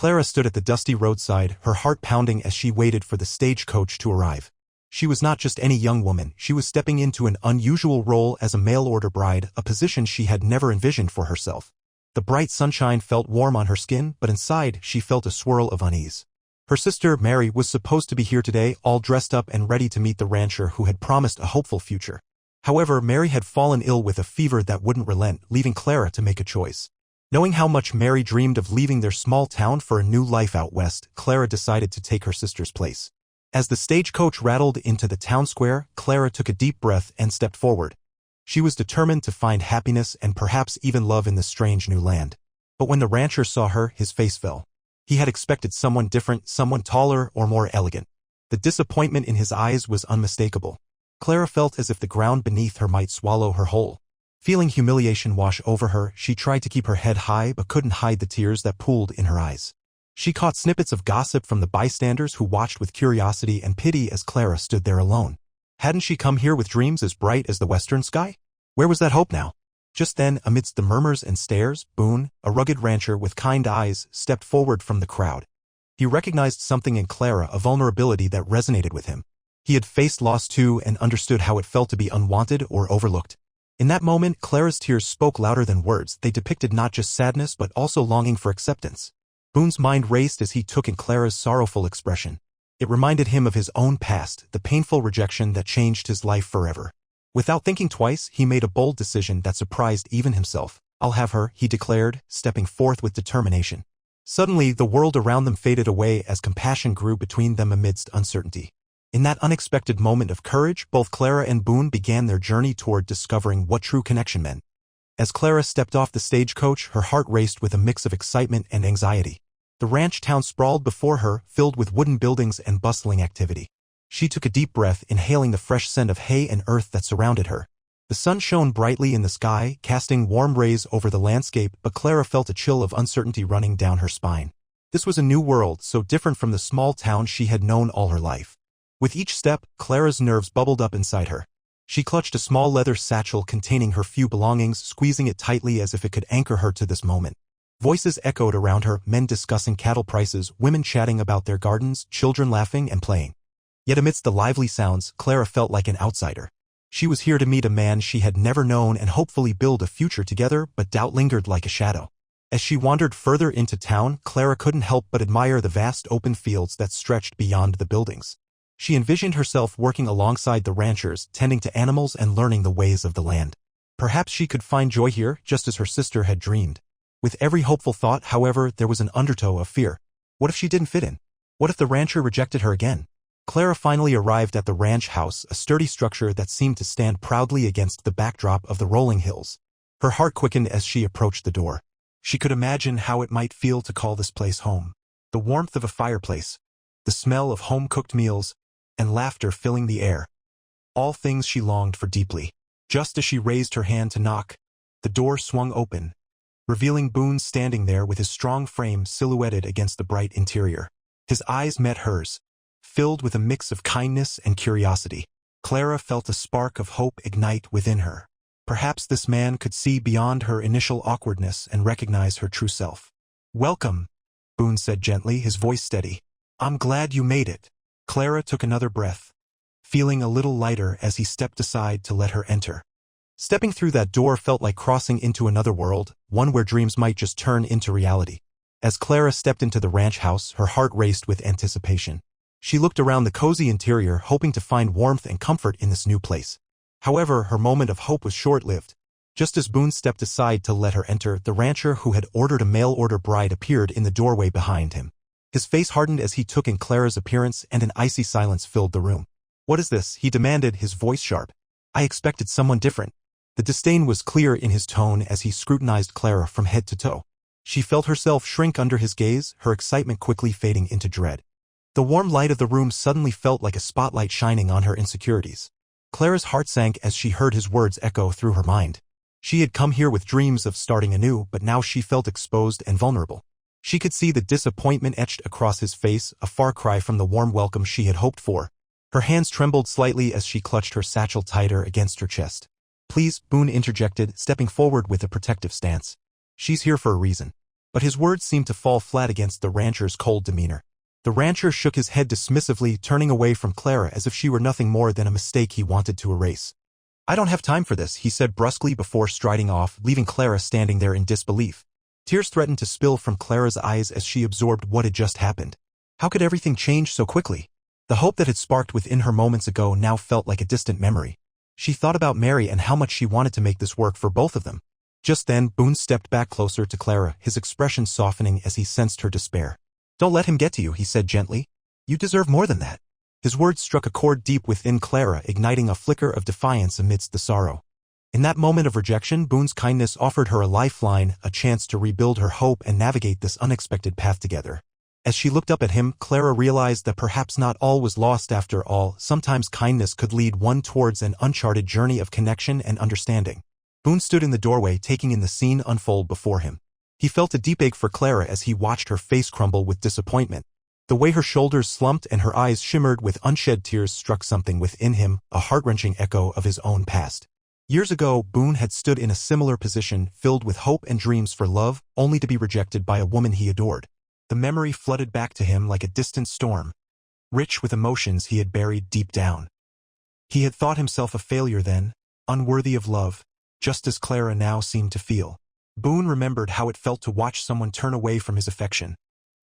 Clara stood at the dusty roadside, her heart pounding as she waited for the stagecoach to arrive. She was not just any young woman, she was stepping into an unusual role as a mail-order bride, a position she had never envisioned for herself. The bright sunshine felt warm on her skin, but inside she felt a swirl of unease. Her sister, Mary, was supposed to be here today, all dressed up and ready to meet the rancher who had promised a hopeful future. However, Mary had fallen ill with a fever that wouldn't relent, leaving Clara to make a choice. Knowing how much Mary dreamed of leaving their small town for a new life out west, Clara decided to take her sister's place. As the stagecoach rattled into the town square, Clara took a deep breath and stepped forward. She was determined to find happiness and perhaps even love in this strange new land. But when the rancher saw her, his face fell. He had expected someone different, someone taller or more elegant. The disappointment in his eyes was unmistakable. Clara felt as if the ground beneath her might swallow her whole. Feeling humiliation wash over her, she tried to keep her head high but couldn't hide the tears that pooled in her eyes. She caught snippets of gossip from the bystanders who watched with curiosity and pity as Clara stood there alone. Hadn't she come here with dreams as bright as the western sky? Where was that hope now? Just then, amidst the murmurs and stares, Boone, a rugged rancher with kind eyes, stepped forward from the crowd. He recognized something in Clara, a vulnerability that resonated with him. He had faced loss too and understood how it felt to be unwanted or overlooked. In that moment, Clara's tears spoke louder than words. They depicted not just sadness but also longing for acceptance. Boone's mind raced as he took in Clara's sorrowful expression. It reminded him of his own past, the painful rejection that changed his life forever. Without thinking twice, he made a bold decision that surprised even himself. "I'll have her," he declared, stepping forth with determination. Suddenly, the world around them faded away as compassion grew between them amidst uncertainty. In that unexpected moment of courage, both Clara and Boone began their journey toward discovering what true connection meant. As Clara stepped off the stagecoach, her heart raced with a mix of excitement and anxiety. The ranch town sprawled before her, filled with wooden buildings and bustling activity. She took a deep breath, inhaling the fresh scent of hay and earth that surrounded her. The sun shone brightly in the sky, casting warm rays over the landscape, but Clara felt a chill of uncertainty running down her spine. This was a new world, so different from the small town she had known all her life. With each step, Clara's nerves bubbled up inside her. She clutched a small leather satchel containing her few belongings, squeezing it tightly as if it could anchor her to this moment. Voices echoed around her, men discussing cattle prices, women chatting about their gardens, children laughing and playing. Yet amidst the lively sounds, Clara felt like an outsider. She was here to meet a man she had never known and hopefully build a future together, but doubt lingered like a shadow. As she wandered further into town, Clara couldn't help but admire the vast open fields that stretched beyond the buildings. She envisioned herself working alongside the ranchers, tending to animals and learning the ways of the land. Perhaps she could find joy here, just as her sister had dreamed. With every hopeful thought, however, there was an undertow of fear. What if she didn't fit in? What if the rancher rejected her again? Clara finally arrived at the ranch house, a sturdy structure that seemed to stand proudly against the backdrop of the rolling hills. Her heart quickened as she approached the door. She could imagine how it might feel to call this place home. The warmth of a fireplace, the smell of home-cooked meals, and laughter filling the air. All things she longed for deeply. Just as she raised her hand to knock, the door swung open, revealing Boone standing there with his strong frame silhouetted against the bright interior. His eyes met hers, filled with a mix of kindness and curiosity. Clara felt a spark of hope ignite within her. Perhaps this man could see beyond her initial awkwardness and recognize her true self. "Welcome," Boone said gently, his voice steady. "I'm glad you made it." Clara took another breath, feeling a little lighter as he stepped aside to let her enter. Stepping through that door felt like crossing into another world, one where dreams might just turn into reality. As Clara stepped into the ranch house, her heart raced with anticipation. She looked around the cozy interior, hoping to find warmth and comfort in this new place. However, her moment of hope was short-lived. Just as Boone stepped aside to let her enter, the rancher who had ordered a mail-order bride appeared in the doorway behind him. His face hardened as he took in Clara's appearance, and an icy silence filled the room. "What is this?" he demanded, his voice sharp. "I expected someone different." The disdain was clear in his tone as he scrutinized Clara from head to toe. She felt herself shrink under his gaze, her excitement quickly fading into dread. The warm light of the room suddenly felt like a spotlight shining on her insecurities. Clara's heart sank as she heard his words echo through her mind. She had come here with dreams of starting anew, but now she felt exposed and vulnerable. She could see the disappointment etched across his face, a far cry from the warm welcome she had hoped for. Her hands trembled slightly as she clutched her satchel tighter against her chest. "Please," Boone interjected, stepping forward with a protective stance. "She's here for a reason." But his words seemed to fall flat against the rancher's cold demeanor. The rancher shook his head dismissively, turning away from Clara as if she were nothing more than a mistake he wanted to erase. "I don't have time for this," he said brusquely before striding off, leaving Clara standing there in disbelief. Tears threatened to spill from Clara's eyes as she absorbed what had just happened. How could everything change so quickly? The hope that had sparked within her moments ago now felt like a distant memory. She thought about Mary and how much she wanted to make this work for both of them. Just then, Boone stepped back closer to Clara, his expression softening as he sensed her despair. "Don't let him get to you," he said gently. "You deserve more than that." His words struck a chord deep within Clara, igniting a flicker of defiance amidst the sorrow. In that moment of rejection, Boone's kindness offered her a lifeline, a chance to rebuild her hope and navigate this unexpected path together. As she looked up at him, Clara realized that perhaps not all was lost after all. Sometimes kindness could lead one towards an uncharted journey of connection and understanding. Boone stood in the doorway, taking in the scene unfold before him. He felt a deep ache for Clara as he watched her face crumble with disappointment. The way her shoulders slumped and her eyes shimmered with unshed tears struck something within him, a heart-wrenching echo of his own past. Years ago, Boone had stood in a similar position, filled with hope and dreams for love, only to be rejected by a woman he adored. The memory flooded back to him like a distant storm, rich with emotions he had buried deep down. He had thought himself a failure then, unworthy of love, just as Clara now seemed to feel. Boone remembered how it felt to watch someone turn away from his affection,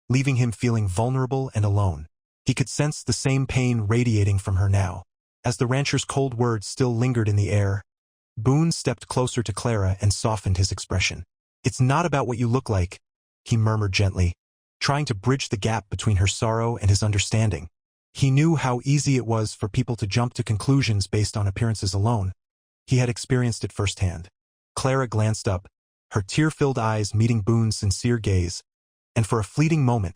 leaving him feeling vulnerable and alone. He could sense the same pain radiating from her now. As the rancher's cold words still lingered in the air, Boone stepped closer to Clara and softened his expression. "It's not about what you look like," he murmured gently, trying to bridge the gap between her sorrow and his understanding. He knew how easy it was for people to jump to conclusions based on appearances alone. He had experienced it firsthand. Clara glanced up, her tear-filled eyes meeting Boone's sincere gaze, and for a fleeting moment,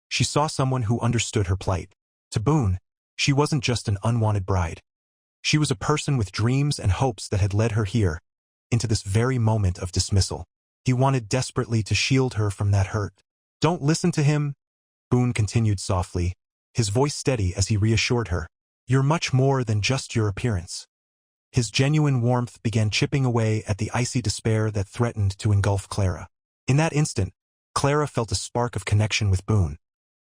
she saw someone who understood her plight. To Boone, she wasn't just an unwanted bride. She was a person with dreams and hopes that had led her here, into this very moment of dismissal. He wanted desperately to shield her from that hurt. "Don't listen to him," Boone continued softly, his voice steady as he reassured her. "You're much more than just your appearance." His genuine warmth began chipping away at the icy despair that threatened to engulf Clara. In that instant, Clara felt a spark of connection with Boone.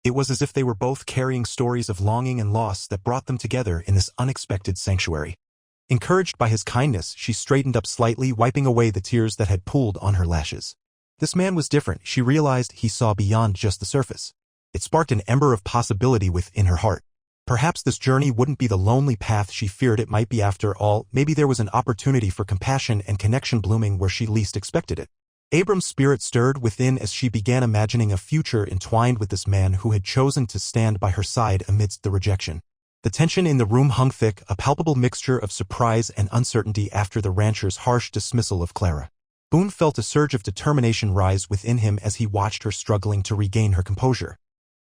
It was as if they were both carrying stories of longing and loss that brought them together in this unexpected sanctuary. Encouraged by his kindness, she straightened up slightly, wiping away the tears that had pooled on her lashes. This man was different. She realized he saw beyond just the surface. It sparked an ember of possibility within her heart. Perhaps this journey wouldn't be the lonely path she feared it might be after all. Maybe there was an opportunity for compassion and connection blooming where she least expected it. Abram's spirit stirred within as she began imagining a future entwined with this man who had chosen to stand by her side amidst the rejection. The tension in the room hung thick, a palpable mixture of surprise and uncertainty after the rancher's harsh dismissal of Clara. Boone felt a surge of determination rise within him as he watched her struggling to regain her composure.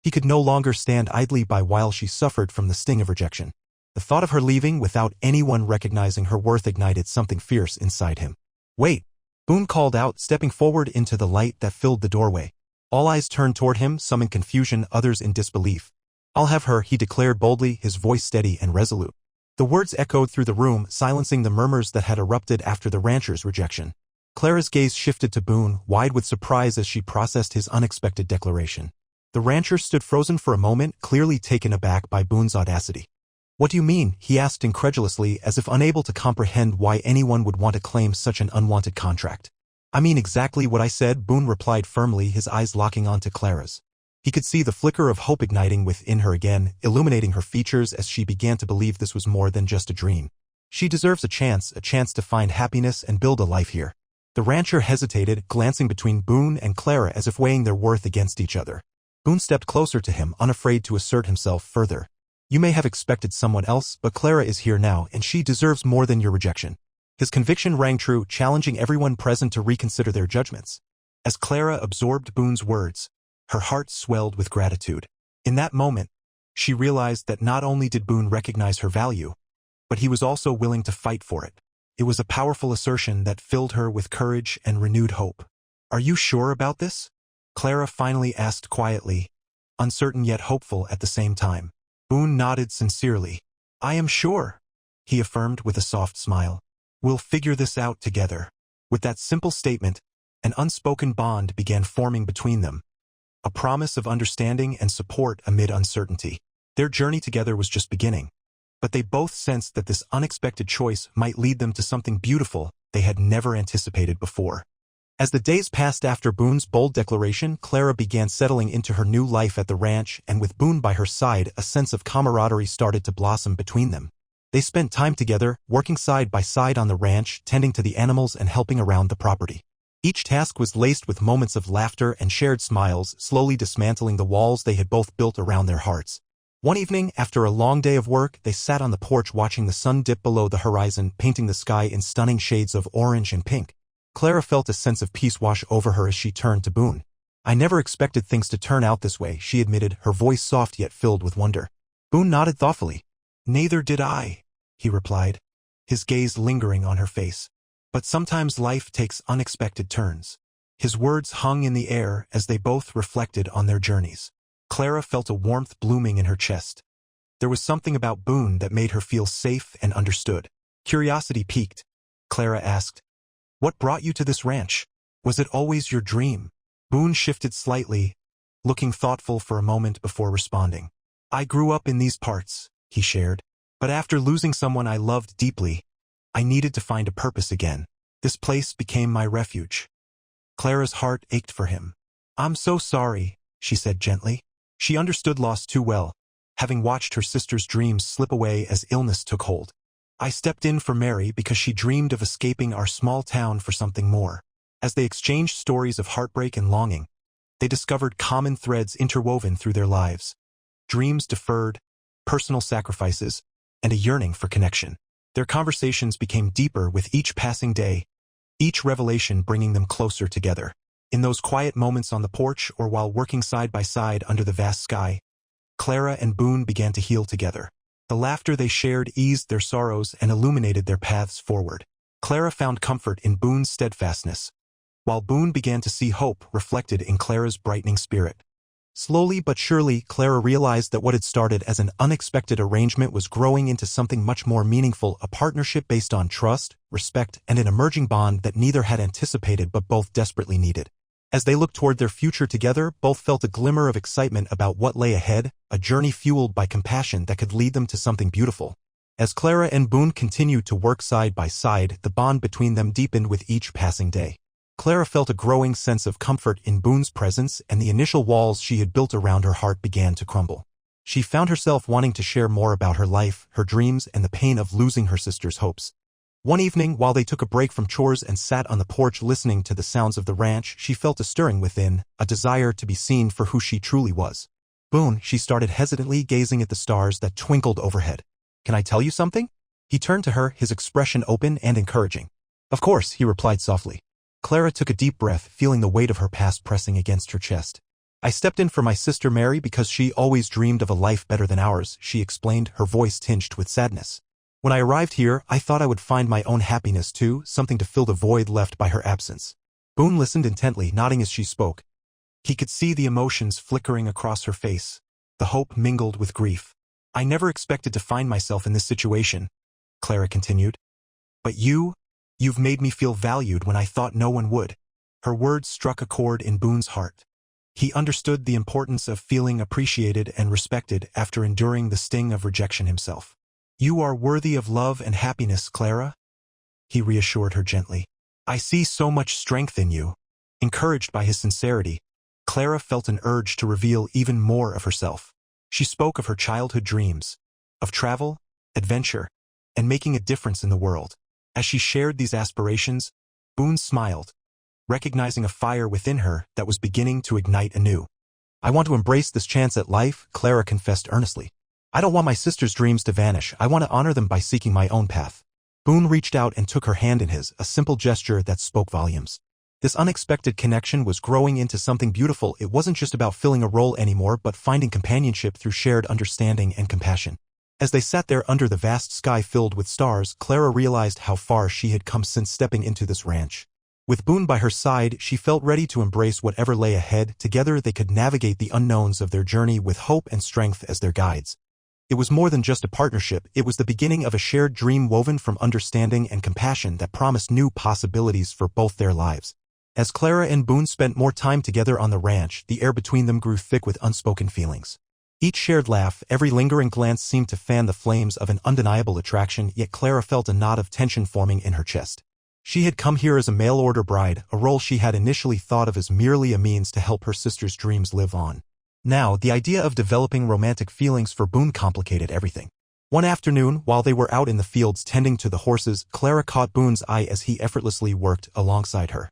He could no longer stand idly by while she suffered from the sting of rejection. The thought of her leaving without anyone recognizing her worth ignited something fierce inside him. "Wait!" Boone called out, stepping forward into the light that filled the doorway. All eyes turned toward him, some in confusion, others in disbelief. "I'll have her," he declared boldly, his voice steady and resolute. The words echoed through the room, silencing the murmurs that had erupted after the rancher's rejection. Clara's gaze shifted to Boone, wide with surprise as she processed his unexpected declaration. The rancher stood frozen for a moment, clearly taken aback by Boone's audacity. "What do you mean?" he asked incredulously, as if unable to comprehend why anyone would want to claim such an unwanted contract. "I mean exactly what I said," Boone replied firmly, his eyes locking onto Clara's. He could see the flicker of hope igniting within her again, illuminating her features as she began to believe this was more than just a dream. She deserves a chance to find happiness and build a life here. The rancher hesitated, glancing between Boone and Clara as if weighing their worth against each other. Boone stepped closer to him, unafraid to assert himself further. "You may have expected someone else, but Clara is here now, and she deserves more than your rejection." His conviction rang true, challenging everyone present to reconsider their judgments. As Clara absorbed Boone's words, her heart swelled with gratitude. In that moment, she realized that not only did Boone recognize her value, but he was also willing to fight for it. It was a powerful assertion that filled her with courage and renewed hope. "Are you sure about this?" Clara finally asked quietly, uncertain yet hopeful at the same time. Boone nodded sincerely. "I am sure," he affirmed with a soft smile. "We'll figure this out together." With that simple statement, An unspoken bond began forming between them, a promise of understanding and support amid uncertainty. Their journey together was just beginning, but they both sensed that this unexpected choice might lead them to something beautiful they had never anticipated before. As the days passed after Boone's bold declaration, Clara began settling into her new life at the ranch, and with Boone by her side, a sense of camaraderie started to blossom between them. They spent time together, working side by side on the ranch, tending to the animals and helping around the property. Each task was laced with moments of laughter and shared smiles, slowly dismantling the walls they had both built around their hearts. One evening, after a long day of work, they sat on the porch watching the sun dip below the horizon, painting the sky in stunning shades of orange and pink. Clara felt a sense of peace wash over her as she turned to Boone. "I never expected things to turn out this way," she admitted, her voice soft yet filled with wonder. Boone nodded thoughtfully. "Neither did I," he replied, his gaze lingering on her face. "But sometimes life takes unexpected turns." His words hung in the air as they both reflected on their journeys. Clara felt a warmth blooming in her chest. There was something about Boone that made her feel safe and understood. Curiosity piqued. Clara asked, "What brought you to this ranch? Was it always your dream?" Boone shifted slightly, looking thoughtful for a moment before responding. "I grew up in these parts," he shared. "But after losing someone I loved deeply, I needed to find a purpose again. This place became my refuge." Clara's heart ached for him. "I'm so sorry," she said gently. She understood loss too well, having watched her sister's dreams slip away as illness took hold. "I stepped in for Mary because she dreamed of escaping our small town for something more." As they exchanged stories of heartbreak and longing, they discovered common threads interwoven through their lives. Dreams deferred, personal sacrifices, and a yearning for connection. Their conversations became deeper with each passing day, each revelation bringing them closer together. In those quiet moments on the porch or while working side by side under the vast sky, Clara and Boone began to heal together. The laughter they shared eased their sorrows and illuminated their paths forward. Clara found comfort in Boone's steadfastness, while Boone began to see hope reflected in Clara's brightening spirit. Slowly but surely, Clara realized that what had started as an unexpected arrangement was growing into something much more meaningful, a partnership based on trust, respect, and an emerging bond that neither had anticipated but both desperately needed. As they looked toward their future together, both felt a glimmer of excitement about what lay ahead, a journey fueled by compassion that could lead them to something beautiful. As Clara and Boone continued to work side by side, the bond between them deepened with each passing day. Clara felt a growing sense of comfort in Boone's presence, and the initial walls she had built around her heart began to crumble. She found herself wanting to share more about her life, her dreams, and the pain of losing her sister's hopes. One evening, while they took a break from chores and sat on the porch listening to the sounds of the ranch, she felt a stirring within, a desire to be seen for who she truly was. "Boone," she started hesitantly, gazing at the stars that twinkled overhead. "Can I tell you something?" He turned to her, his expression open and encouraging. "Of course," he replied softly. Clara took a deep breath, feeling the weight of her past pressing against her chest. "I stepped in for my sister Mary because she always dreamed of a life better than ours," she explained, her voice tinged with sadness. "When I arrived here, I thought I would find my own happiness too, something to fill the void left by her absence." Boone listened intently, nodding as she spoke. He could see the emotions flickering across her face, the hope mingled with grief. "I never expected to find myself in this situation," Clara continued. "But you've made me feel valued when I thought no one would." Her words struck a chord in Boone's heart. He understood the importance of feeling appreciated and respected after enduring the sting of rejection himself. "You are worthy of love and happiness, Clara," he reassured her gently. "I see so much strength in you." Encouraged by his sincerity, Clara felt an urge to reveal even more of herself. She spoke of her childhood dreams, of travel, adventure, and making a difference in the world. As she shared these aspirations, Boone smiled, recognizing a fire within her that was beginning to ignite anew. "I want to embrace this chance at life," Clara confessed earnestly. "I don't want my sister's dreams to vanish. I want to honor them by seeking my own path." Boone reached out and took her hand in his, a simple gesture that spoke volumes. This unexpected connection was growing into something beautiful. It wasn't just about filling a role anymore, but finding companionship through shared understanding and compassion. As they sat there under the vast sky filled with stars, Clara realized how far she had come since stepping into this ranch. With Boone by her side, she felt ready to embrace whatever lay ahead. Together they could navigate the unknowns of their journey with hope and strength as their guides. It was more than just a partnership, it was the beginning of a shared dream woven from understanding and compassion that promised new possibilities for both their lives. As Clara and Boone spent more time together on the ranch, the air between them grew thick with unspoken feelings. Each shared laugh, every lingering glance seemed to fan the flames of an undeniable attraction, yet Clara felt a knot of tension forming in her chest. She had come here as a mail-order bride, a role she had initially thought of as merely a means to help her sister's dreams live on. Now, the idea of developing romantic feelings for Boone complicated everything. One afternoon, while they were out in the fields tending to the horses, Clara caught Boone's eye as he effortlessly worked alongside her.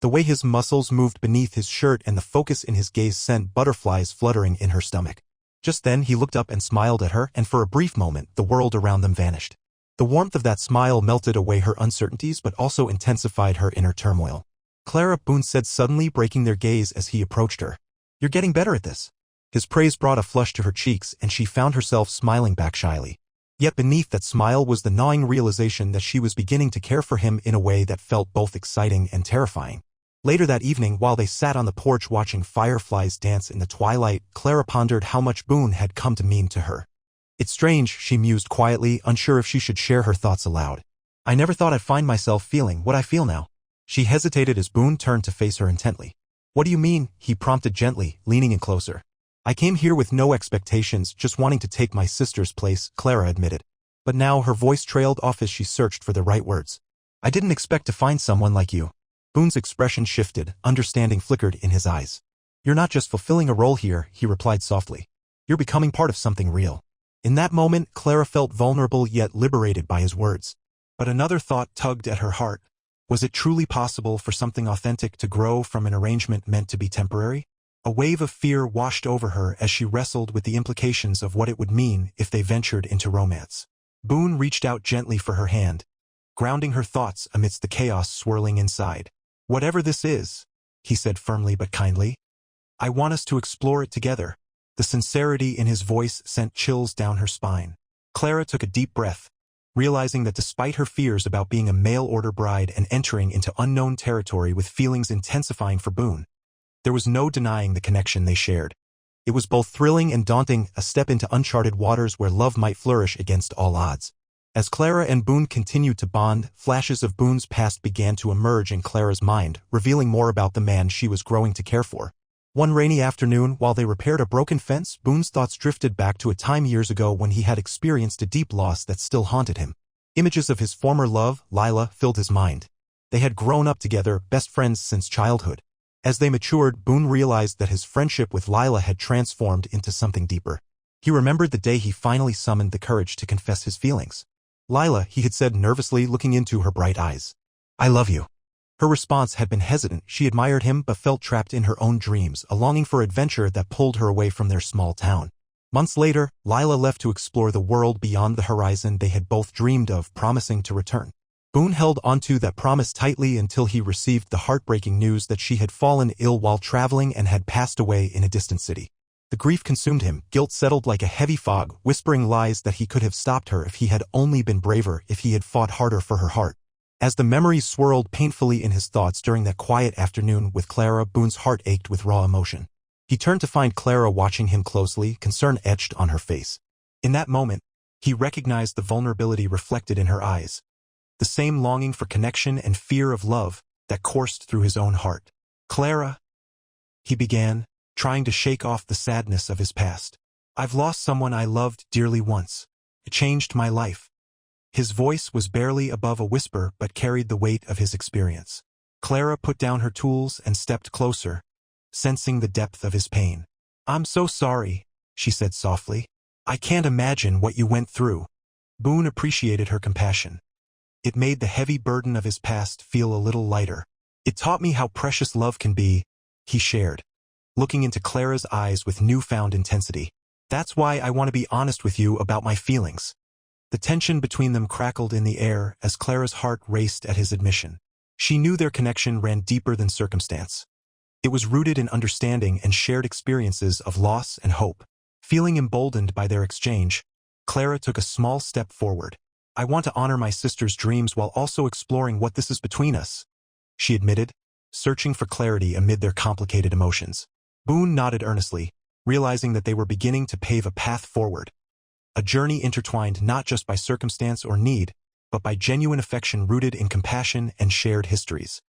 The way his muscles moved beneath his shirt and the focus in his gaze sent butterflies fluttering in her stomach. Just then he looked up and smiled at her, and for a brief moment, the world around them vanished. The warmth of that smile melted away her uncertainties but also intensified her inner turmoil. "Clara," Boone said suddenly, breaking their gaze as he approached her. "You're getting better at this." His praise brought a flush to her cheeks, and she found herself smiling back shyly. Yet beneath that smile was the gnawing realization that she was beginning to care for him in a way that felt both exciting and terrifying. Later that evening, while they sat on the porch watching fireflies dance in the twilight, Clara pondered how much Boone had come to mean to her. "It's strange," she mused quietly, unsure if she should share her thoughts aloud. "I never thought I'd find myself feeling what I feel now." She hesitated as Boone turned to face her intently. "What do you mean?" he prompted gently, leaning in closer. "I came here with no expectations, just wanting to take my sister's place," Clara admitted. But now her voice trailed off as she searched for the right words. "I didn't expect to find someone like you." Boone's expression shifted, understanding flickered in his eyes. "You're not just fulfilling a role here," he replied softly. "You're becoming part of something real." In that moment, Clara felt vulnerable yet liberated by his words. But another thought tugged at her heart. Was it truly possible for something authentic to grow from an arrangement meant to be temporary? A wave of fear washed over her as she wrestled with the implications of what it would mean if they ventured into romance. Boone reached out gently for her hand, grounding her thoughts amidst the chaos swirling inside. "Whatever this is," he said firmly but kindly, "I want us to explore it together." The sincerity in his voice sent chills down her spine. Clara took a deep breath, realizing that despite her fears about being a mail-order bride and entering into unknown territory with feelings intensifying for Boone, there was no denying the connection they shared. It was both thrilling and daunting, a step into uncharted waters where love might flourish against all odds. As Clara and Boone continued to bond, flashes of Boone's past began to emerge in Clara's mind, revealing more about the man she was growing to care for. One rainy afternoon, while they repaired a broken fence, Boone's thoughts drifted back to a time years ago when he had experienced a deep loss that still haunted him. Images of his former love, Lila, filled his mind. They had grown up together, best friends since childhood. As they matured, Boone realized that his friendship with Lila had transformed into something deeper. He remembered the day he finally summoned the courage to confess his feelings. "Lila," he had said nervously, looking into her bright eyes. "I love you." Her response had been hesitant. She admired him but felt trapped in her own dreams, a longing for adventure that pulled her away from their small town. Months later, Lila left to explore the world beyond the horizon they had both dreamed of, promising to return. Boone held onto that promise tightly until he received the heartbreaking news that she had fallen ill while traveling and had passed away in a distant city. The grief consumed him, guilt settled like a heavy fog, whispering lies that he could have stopped her if he had only been braver, if he had fought harder for her heart. As the memories swirled painfully in his thoughts during that quiet afternoon with Clara, Boone's heart ached with raw emotion. He turned to find Clara watching him closely, concern etched on her face. In that moment, he recognized the vulnerability reflected in her eyes. The same longing for connection and fear of love that coursed through his own heart. "Clara," he began, trying to shake off the sadness of his past. "I've lost someone I loved dearly once. It changed my life." His voice was barely above a whisper but carried the weight of his experience. Clara put down her tools and stepped closer, sensing the depth of his pain. "I'm so sorry," she said softly. "I can't imagine what you went through." Boone appreciated her compassion. It made the heavy burden of his past feel a little lighter. "It taught me how precious love can be," he shared, looking into Clara's eyes with newfound intensity. "That's why I want to be honest with you about my feelings." The tension between them crackled in the air as Clara's heart raced at his admission. She knew their connection ran deeper than circumstance. It was rooted in understanding and shared experiences of loss and hope. Feeling emboldened by their exchange, Clara took a small step forward. "I want to honor my sister's dreams while also exploring what this is between us," she admitted, searching for clarity amid their complicated emotions. Boone nodded earnestly, realizing that they were beginning to pave a path forward. A journey intertwined not just by circumstance or need, but by genuine affection rooted in compassion and shared histories.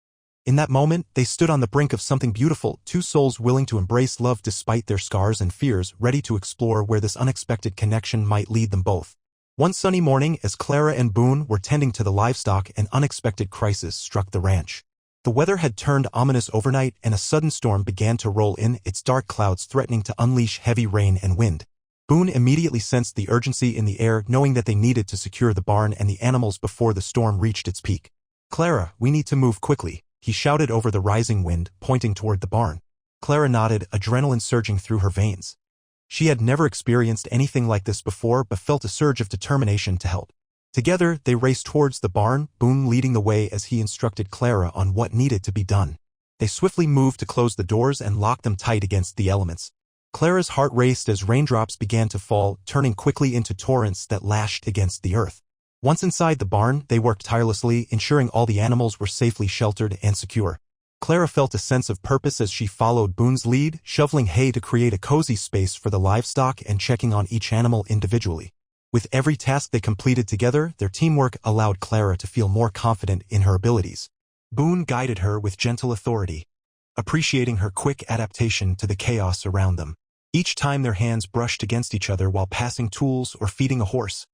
In that moment, they stood on the brink of something beautiful, two souls willing to embrace love despite their scars and fears, ready to explore where this unexpected connection might lead them both. One sunny morning, as Clara and Boone were tending to the livestock, an unexpected crisis struck the ranch. The weather had turned ominous overnight, and a sudden storm began to roll in, its dark clouds threatening to unleash heavy rain and wind. Boone immediately sensed the urgency in the air, knowing that they needed to secure the barn and the animals before the storm reached its peak. "Clara, we need to move quickly," he shouted over the rising wind, pointing toward the barn. Clara nodded, adrenaline surging through her veins. She had never experienced anything like this before, but felt a surge of determination to help. Together, they raced towards the barn, Boone leading the way as he instructed Clara on what needed to be done. They swiftly moved to close the doors and lock them tight against the elements. Clara's heart raced as raindrops began to fall, turning quickly into torrents that lashed against the earth. Once inside the barn, they worked tirelessly, ensuring all the animals were safely sheltered and secure. Clara felt a sense of purpose as she followed Boone's lead, shoveling hay to create a cozy space for the livestock and checking on each animal individually. With every task they completed together, their teamwork allowed Clara to feel more confident in her abilities. Boone guided her with gentle authority, appreciating her quick adaptation to the chaos around them. Each time their hands brushed against each other while passing tools or feeding a horse,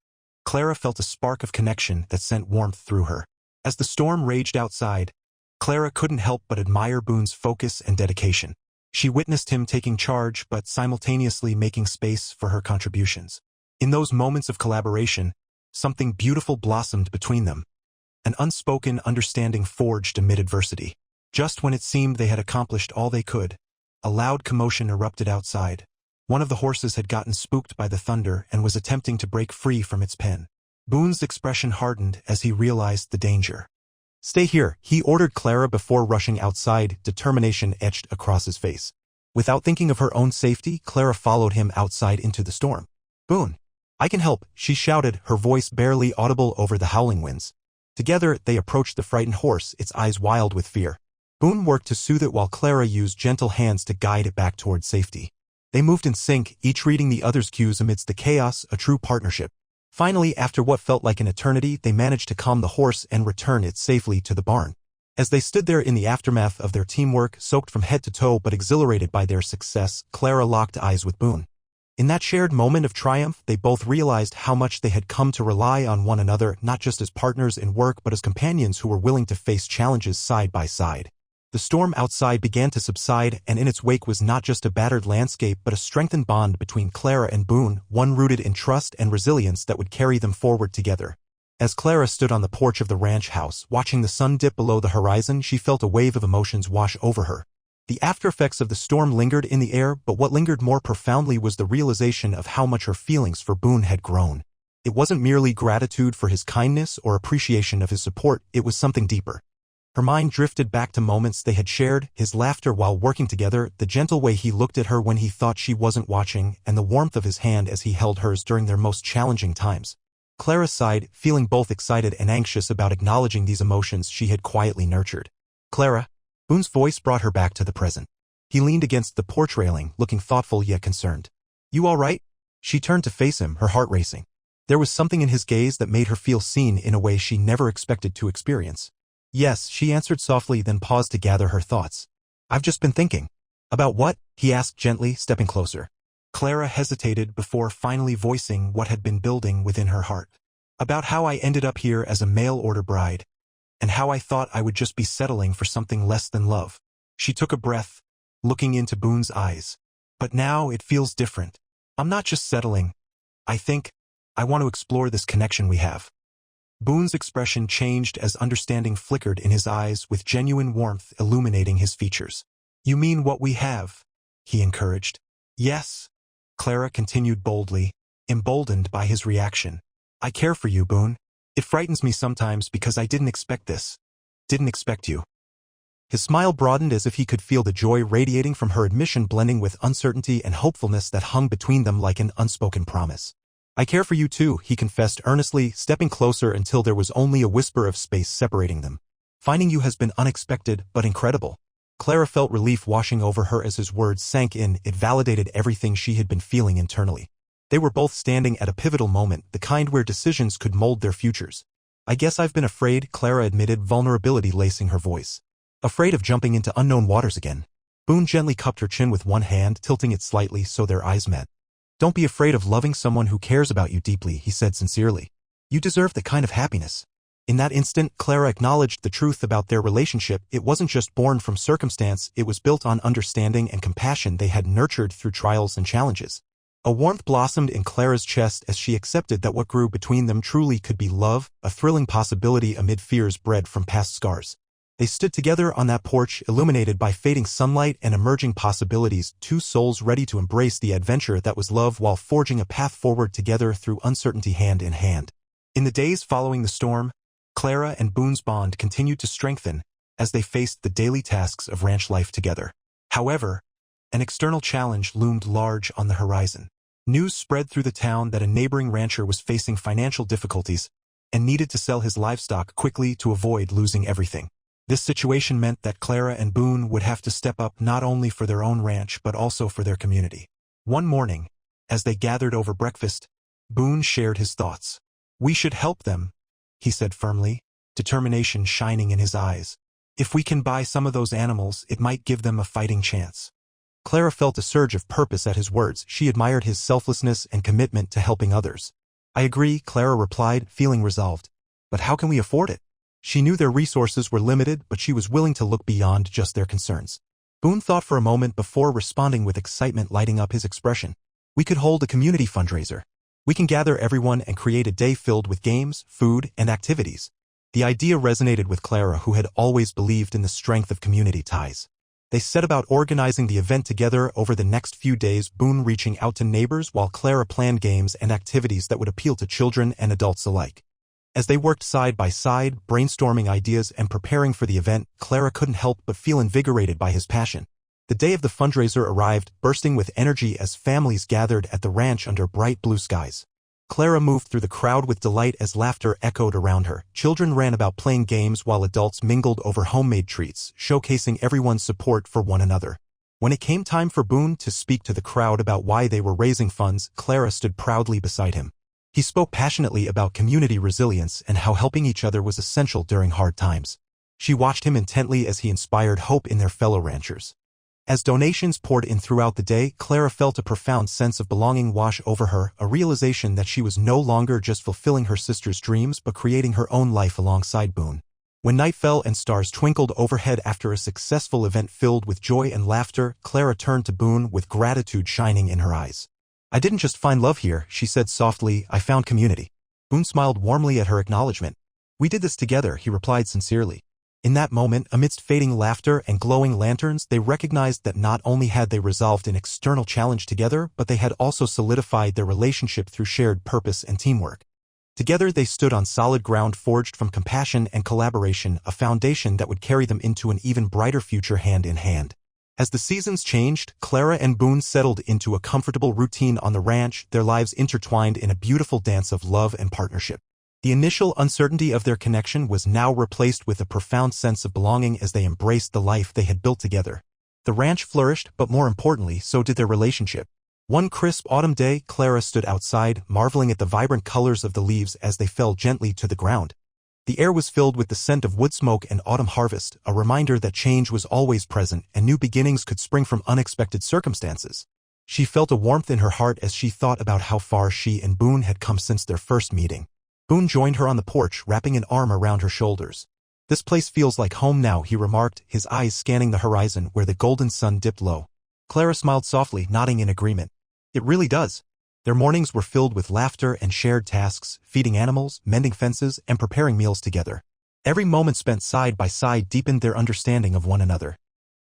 Clara felt a spark of connection that sent warmth through her. As the storm raged outside, Clara couldn't help but admire Boone's focus and dedication. She witnessed him taking charge but simultaneously making space for her contributions. In those moments of collaboration, something beautiful blossomed between them. An unspoken understanding forged amid adversity. Just when it seemed they had accomplished all they could, a loud commotion erupted outside. One of the horses had gotten spooked by the thunder and was attempting to break free from its pen. Boone's expression hardened as he realized the danger. "Stay here," he ordered Clara before rushing outside, determination etched across his face. Without thinking of her own safety, Clara followed him outside into the storm. "Boone, I can help," she shouted, her voice barely audible over the howling winds. Together, they approached the frightened horse, its eyes wild with fear. Boone worked to soothe it while Clara used gentle hands to guide it back toward safety. They moved in sync, each reading the other's cues amidst the chaos, a true partnership. Finally, after what felt like an eternity, they managed to calm the horse and return it safely to the barn. As they stood there in the aftermath of their teamwork, soaked from head to toe but exhilarated by their success, Clara locked eyes with Boone. In that shared moment of triumph, they both realized how much they had come to rely on one another, not just as partners in work but as companions who were willing to face challenges side by side. The storm outside began to subside, and in its wake was not just a battered landscape but a strengthened bond between Clara and Boone, one rooted in trust and resilience that would carry them forward together. As Clara stood on the porch of the ranch house, watching the sun dip below the horizon, she felt a wave of emotions wash over her. The aftereffects of the storm lingered in the air, but what lingered more profoundly was the realization of how much her feelings for Boone had grown. It wasn't merely gratitude for his kindness or appreciation of his support, it was something deeper. Her mind drifted back to moments they had shared, his laughter while working together, the gentle way he looked at her when he thought she wasn't watching, and the warmth of his hand as he held hers during their most challenging times. Clara sighed, feeling both excited and anxious about acknowledging these emotions she had quietly nurtured. "Clara?" Boone's voice brought her back to the present. He leaned against the porch railing, looking thoughtful yet concerned. "You all right?" She turned to face him, her heart racing. There was something in his gaze that made her feel seen in a way she never expected to experience. "Yes," she answered softly, then paused to gather her thoughts. "I've just been thinking." "About what?" he asked gently, stepping closer. Clara hesitated before finally voicing what had been building within her heart. "About how I ended up here as a mail-order bride, and how I thought I would just be settling for something less than love." She took a breath, looking into Boone's eyes. "But now it feels different. I'm not just settling. I think I want to explore this connection we have." Boone's expression changed as understanding flickered in his eyes, with genuine warmth illuminating his features. "You mean what we have?" he encouraged. "Yes," Clara continued boldly, emboldened by his reaction. "I care for you, Boone. It frightens me sometimes because I didn't expect this. Didn't expect you." His smile broadened as if he could feel the joy radiating from her admission, blending with uncertainty and hopefulness that hung between them like an unspoken promise. "I care for you too," he confessed earnestly, stepping closer until there was only a whisper of space separating them. "Finding you has been unexpected but incredible." Clara felt relief washing over her as his words sank in. It validated everything she had been feeling internally. They were both standing at a pivotal moment, the kind where decisions could mold their futures. "I guess I've been afraid," Clara admitted, vulnerability lacing her voice. Afraid of jumping into unknown waters again. Boone gently cupped her chin with one hand, tilting it slightly so their eyes met. Don't be afraid of loving someone who cares about you deeply, he said sincerely. You deserve that kind of happiness. In that instant, Clara acknowledged the truth about their relationship. It wasn't just born from circumstance, it was built on understanding and compassion they had nurtured through trials and challenges. A warmth blossomed in Clara's chest as she accepted that what grew between them truly could be love, a thrilling possibility amid fears bred from past scars. They stood together on that porch, illuminated by fading sunlight and emerging possibilities, two souls ready to embrace the adventure that was love while forging a path forward together through uncertainty hand in hand. In the days following the storm, Clara and Boone's bond continued to strengthen as they faced the daily tasks of ranch life together. However, an external challenge loomed large on the horizon. News spread through the town that a neighboring rancher was facing financial difficulties and needed to sell his livestock quickly to avoid losing everything. This situation meant that Clara and Boone would have to step up not only for their own ranch but also for their community. One morning, as they gathered over breakfast, Boone shared his thoughts. We should help them, he said firmly, determination shining in his eyes. If we can buy some of those animals, it might give them a fighting chance. Clara felt a surge of purpose at his words. She admired his selflessness and commitment to helping others. I agree, Clara replied, feeling resolved. But how can we afford it? She knew their resources were limited, but she was willing to look beyond just their concerns. Boone thought for a moment before responding with excitement lighting up his expression. We could hold a community fundraiser. We can gather everyone and create a day filled with games, food, and activities. The idea resonated with Clara, who had always believed in the strength of community ties. They set about organizing the event together over the next few days, Boone reaching out to neighbors while Clara planned games and activities that would appeal to children and adults alike. As they worked side by side, brainstorming ideas and preparing for the event, Clara couldn't help but feel invigorated by his passion. The day of the fundraiser arrived, bursting with energy as families gathered at the ranch under bright blue skies. Clara moved through the crowd with delight as laughter echoed around her. Children ran about playing games while adults mingled over homemade treats, showcasing everyone's support for one another. When it came time for Boone to speak to the crowd about why they were raising funds, Clara stood proudly beside him. He spoke passionately about community resilience and how helping each other was essential during hard times. She watched him intently as he inspired hope in their fellow ranchers. As donations poured in throughout the day, Clara felt a profound sense of belonging wash over her, a realization that she was no longer just fulfilling her sister's dreams but creating her own life alongside Boone. When night fell and stars twinkled overhead after a successful event filled with joy and laughter, Clara turned to Boone with gratitude shining in her eyes. I didn't just find love here, she said softly, I found community. Boone smiled warmly at her acknowledgement. We did this together, he replied sincerely. In that moment, amidst fading laughter and glowing lanterns, they recognized that not only had they resolved an external challenge together, but they had also solidified their relationship through shared purpose and teamwork. Together they stood on solid ground forged from compassion and collaboration, a foundation that would carry them into an even brighter future hand in hand. As the seasons changed, Clara and Boone settled into a comfortable routine on the ranch, their lives intertwined in a beautiful dance of love and partnership. The initial uncertainty of their connection was now replaced with a profound sense of belonging as they embraced the life they had built together. The ranch flourished, but more importantly, so did their relationship. One crisp autumn day, Clara stood outside, marveling at the vibrant colors of the leaves as they fell gently to the ground. The air was filled with the scent of wood smoke and autumn harvest, a reminder that change was always present and new beginnings could spring from unexpected circumstances. She felt a warmth in her heart as she thought about how far she and Boone had come since their first meeting. Boone joined her on the porch, wrapping an arm around her shoulders. This place feels like home now, he remarked, his eyes scanning the horizon where the golden sun dipped low. Clara smiled softly, nodding in agreement. It really does. Their mornings were filled with laughter and shared tasks, feeding animals, mending fences, and preparing meals together. Every moment spent side by side deepened their understanding of one another.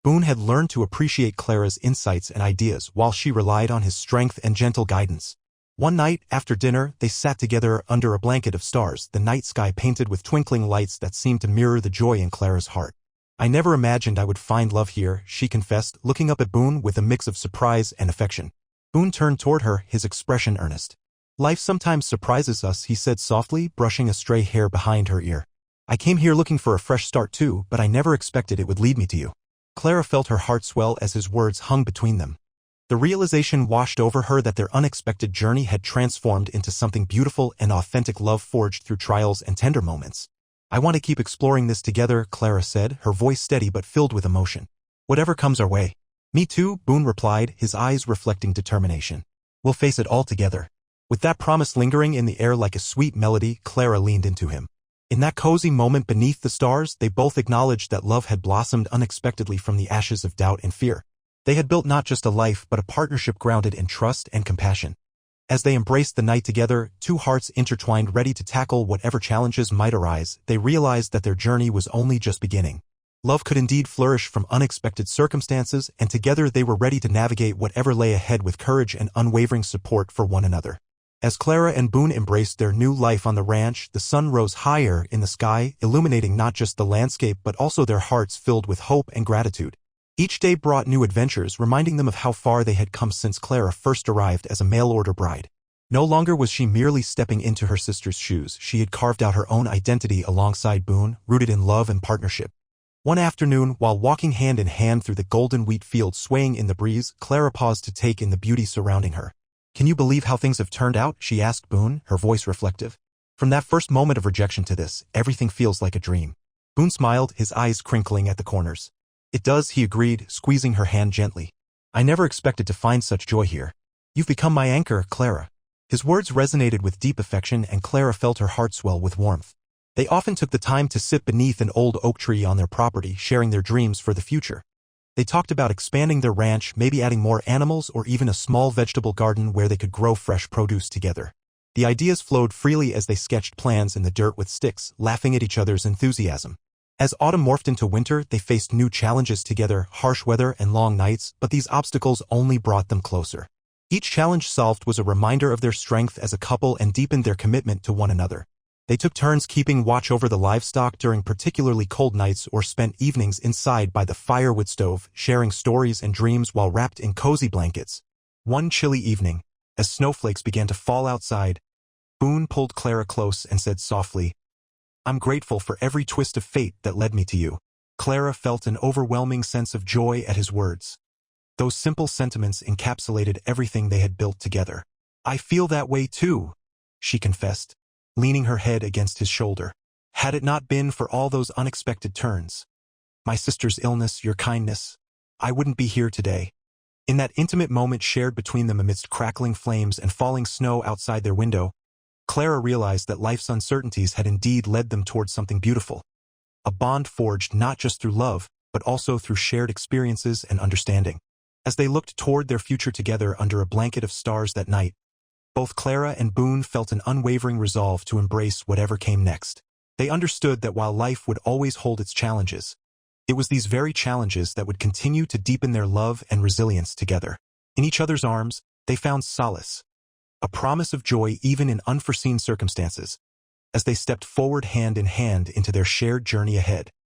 Boone had learned to appreciate Clara's insights and ideas while she relied on his strength and gentle guidance. One night, after dinner, they sat together under a blanket of stars, the night sky painted with twinkling lights that seemed to mirror the joy in Clara's heart. I never imagined I would find love here, she confessed, looking up at Boone with a mix of surprise and affection. Boone turned toward her, his expression earnest. Life sometimes surprises us, he said softly, brushing a stray hair behind her ear. I came here looking for a fresh start too, but I never expected it would lead me to you. Clara felt her heart swell as his words hung between them. The realization washed over her that their unexpected journey had transformed into something beautiful and authentic, love forged through trials and tender moments. I want to keep exploring this together, Clara said, her voice steady but filled with emotion. Whatever comes our way. Me too, Boone replied, his eyes reflecting determination. We'll face it all together. With that promise lingering in the air like a sweet melody, Clara leaned into him. In that cozy moment beneath the stars, they both acknowledged that love had blossomed unexpectedly from the ashes of doubt and fear. They had built not just a life but a partnership grounded in trust and compassion. As they embraced the night together, two hearts intertwined ready to tackle whatever challenges might arise, they realized that their journey was only just beginning. Love could indeed flourish from unexpected circumstances, and together they were ready to navigate whatever lay ahead with courage and unwavering support for one another. As Clara and Boone embraced their new life on the ranch, the sun rose higher in the sky, illuminating not just the landscape but also their hearts filled with hope and gratitude. Each day brought new adventures, reminding them of how far they had come since Clara first arrived as a mail-order bride. No longer was she merely stepping into her sister's shoes, she had carved out her own identity alongside Boone, rooted in love and partnership. One afternoon, while walking hand in hand through the golden wheat field swaying in the breeze, Clara paused to take in the beauty surrounding her. Can you believe how things have turned out? She asked Boone, her voice reflective. From that first moment of rejection to this, everything feels like a dream. Boone smiled, his eyes crinkling at the corners. It does, he agreed, squeezing her hand gently. I never expected to find such joy here. You've become my anchor, Clara. His words resonated with deep affection, and Clara felt her heart swell with warmth. They often took the time to sit beneath an old oak tree on their property, sharing their dreams for the future. They talked about expanding their ranch, maybe adding more animals or even a small vegetable garden where they could grow fresh produce together. The ideas flowed freely as they sketched plans in the dirt with sticks, laughing at each other's enthusiasm. As autumn morphed into winter, they faced new challenges together, harsh weather and long nights, but these obstacles only brought them closer. Each challenge solved was a reminder of their strength as a couple and deepened their commitment to one another. They took turns keeping watch over the livestock during particularly cold nights or spent evenings inside by the firewood stove, sharing stories and dreams while wrapped in cozy blankets. One chilly evening, as snowflakes began to fall outside, Boone pulled Clara close and said softly, I'm grateful for every twist of fate that led me to you. Clara felt an overwhelming sense of joy at his words. Those simple sentiments encapsulated everything they had built together. I feel that way too, she confessed, leaning her head against his shoulder. Had it not been for all those unexpected turns, my sister's illness, your kindness, I wouldn't be here today. In that intimate moment shared between them amidst crackling flames and falling snow outside their window, Clara realized that life's uncertainties had indeed led them towards something beautiful. A bond forged not just through love, but also through shared experiences and understanding. As they looked toward their future together under a blanket of stars that night, both Clara and Boone felt an unwavering resolve to embrace whatever came next. They understood that while life would always hold its challenges, it was these very challenges that would continue to deepen their love and resilience together. In each other's arms, they found solace, a promise of joy even in unforeseen circumstances, as they stepped forward hand in hand into their shared journey ahead.